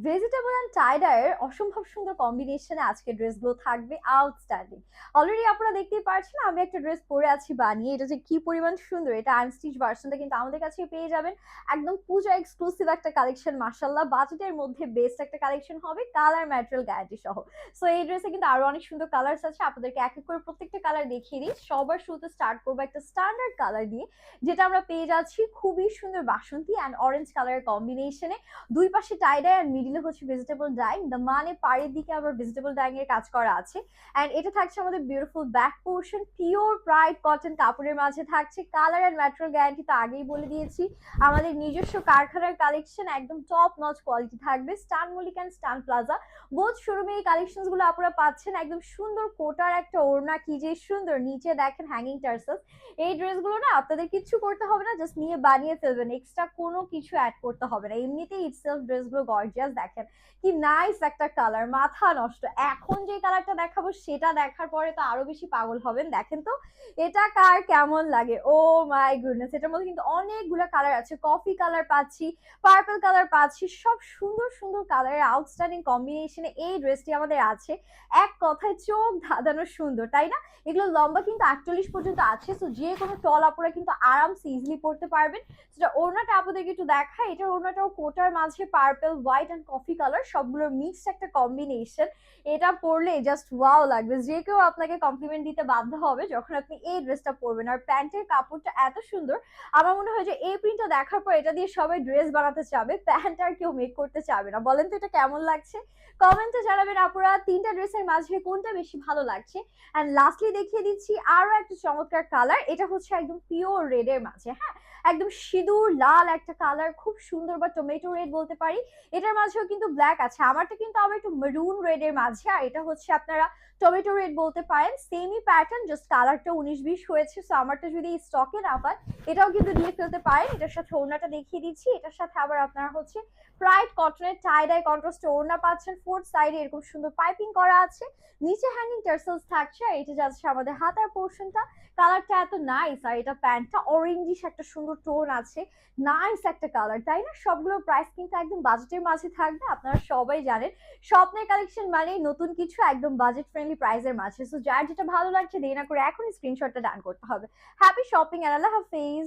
Vegetable and টাই-ডাইয়ের অসম্ভব সুন্দর কম্বিনেশনে আজকে ড্রেসগুলো থাকবে আউটস্ট্যান্ডিং। অলরেডি আপনারা দেখতেই পারছেন আমি একটা ড্রেস পরে আছি বানিয়ে। এটা যে কি পরিমাণ সুন্দর, এটা আনস্টিচ ভার্সনটা কিন্তু আমাদের কাছে পেয়ে যাবেন। একদম পূজা এক্সক্লুসিভ একটা কালেকশন, মাশাআল্লাহ বাজেটের মধ্যে বেস্ট একটা কালেকশন হবে, কালার ম্যাটেরিয়াল গ্যারান্টি সহ। সো এই ড্রেসে কিন্তু আরো অনেক সুন্দর কালারস আছে, আপনাদেরকে এক এক করে প্রত্যেকটা কালার দেখিয়ে দিই। সবার শুরুতে স্টার্ট করবো একটা স্ট্যান্ডার্ড কালার দিয়ে, যেটা আমরা পেয়ে যাচ্ছি খুবই সুন্দর বাসন্তী অ্যান্ড অরেঞ্জ কালারের কম্বিনেশনে। দুই পাশে টাই ডাই আর মিডিলে হচ্ছে ভেজিটেবল ডাইং, দ্য মানে পাড়ের দিকে আবার ভেজিটেবল ডাইং এর কাজ করা আছে। এন্ড এটা থাকছে আমাদের beautiful back portion, pure pride cotton কাপড়ের মাঝে থাকছে। কালার এন্ড ম্যাটেরিয়াল গ্যারান্টি তো আগেই বলে দিয়েছি, আমাদের নিজস্ব কারখানার কালেকশন, একদম টপ নচ কোয়ালিটি থাকবে। Stan Mallick and Stan Plaza both শোরুমে এই কালেকশন গুলো আপনারা পাচ্ছেন। একদম সুন্দর কোটার একটা ওড়না, কি যে সুন্দর, নিচে দেখেন হ্যাঙ্গিং টার্সেলস। এই ড্রেসগুলো না আপনাদের কিচ্ছু করতে হবে না, জাস্ট নিয়ে বানিয়ে ফেলবেন, এক্সট্রা কোনো কিছু অ্যাড করতে হবে না। এমনিতেই ইটসেলফ ড্রেসগুলো গর্জিয়াস। দেখেন কি নাইস একটা কালার, মাথা নষ্ট। এখন যে কালারটা দেখাবো সেটা দেখার পরে তো আরো বেশি পাগল হবেন। দেখেন তো এটা কার কেমন লাগে, ও মাই গুডনেস। এটার মধ্যে কিন্তু অনেকগুলো কালার আছে, কফি কালার পাচ্ছি, পার্পল কালার পাচ্ছি, সব সুন্দর সুন্দর কালারের আউটস্ট্যান্ডিং কম্বিনেশনে এই ড্রেসটি আমাদের আছে। এক কথায় চোখ ধাঁধানো সুন্দর, তাই না? এগুলো লম্বা কিন্তু 48 পর্যন্ত আছে, সো যে কোনো টল আপুরা কিন্তু আরামসে ইজিলি পড়তে পারবেন। সেটা ওড়নাটা আপনাদেরকে একটু দেখায়, এটার ওড়নাটাও কোটার মাঝে purple, white and coffee colour সবগুলোর মিক্সড একটা কম্বিনেশন। এটা পরলে জাস্ট ওয়াও লাগবে, যে কেউ আপনাকে কমপ্লিমেন্ট দিতে বাধ্য হবে যখন আপনি এই ড্রেসটা পরবেন। আর প্যান্টের কাপড়টা এত সুন্দর, আমার মনে হয় যে এই প্রিন্টটা দেখার পর এটা দিয়ে সবাই ড্রেস বানাতে চাবে, প্যান্ট আর কেউ মেক করতে চাবে না। বলেন তো এটা কেমন লাগছে? কমেন্টে জানাবেন আপুরা তিনটা ড্রেসের মাঝে কোনটা বেশি ভালো লাগছে। অ্যান্ড লাস্টলি দেখিয়ে দিচ্ছি আরো একটা চমৎকার কালার, এটা হচ্ছে একদম পিওর রেড এর মাঝে, হ্যাঁ একদম সিঁদুর লাল একটা কালার, খুব সুন্দর, বা টমেটো রেড বলতে পারি। এটার মাঝেও কিন্তু ব্ল্যাক আছে, আমারটা কিন্তু আবার একটু মেরুন রেড এর মাঝে, আর এটা হচ্ছে আপনারা টমেটো রেড বলতে পারেন। সেমই প্যাটার্ন, জাস্ট কালারটা 19-20 হয়েছে। সো আমারটা যদি স্টকে না পায় এটাও কিন্তু দিয়ে ফেলতে পারেন। এটার সাথে ওড়নাটা দেখিয়ে দিচ্ছি, এটার সাথে আবার আপনারা হচ্ছে প্রাইড কটনের টাই ডাই কন্ট্রাস্ট ওড়না পাচ্ছেন। ফোর্থ সাইডে এরকম সুন্দর পাইপিং করা আছে, নিচে হ্যাঙ্গিং টার্সেলস থাকছে। আর এটা যাচ্ছে আমাদের হাতার পোর্শনটা, কালারটা এত নাইস। আর এটা প্যান্টটা অরেঞ্জিশ একটা সুন্দর টোন আছে, নাইস একটা কালার, তাই না? সবগুলোর প্রাইস কিন্তু একদম বাজেটের মাঝে থাকবে। আপনারা সবাই জানেন স্বপ্নের কালেকশন মানেই নতুন কিছু একদম বাজেট ফ্রেন্ডলি প্রাইসের মাঝে। সো যার যেটা ভালো লাগছে দেরি না করে এখনই স্ক্রিনশটটা ডান করতে হবে। হ্যাপি শপিং, আল্লাহ হাফেজ।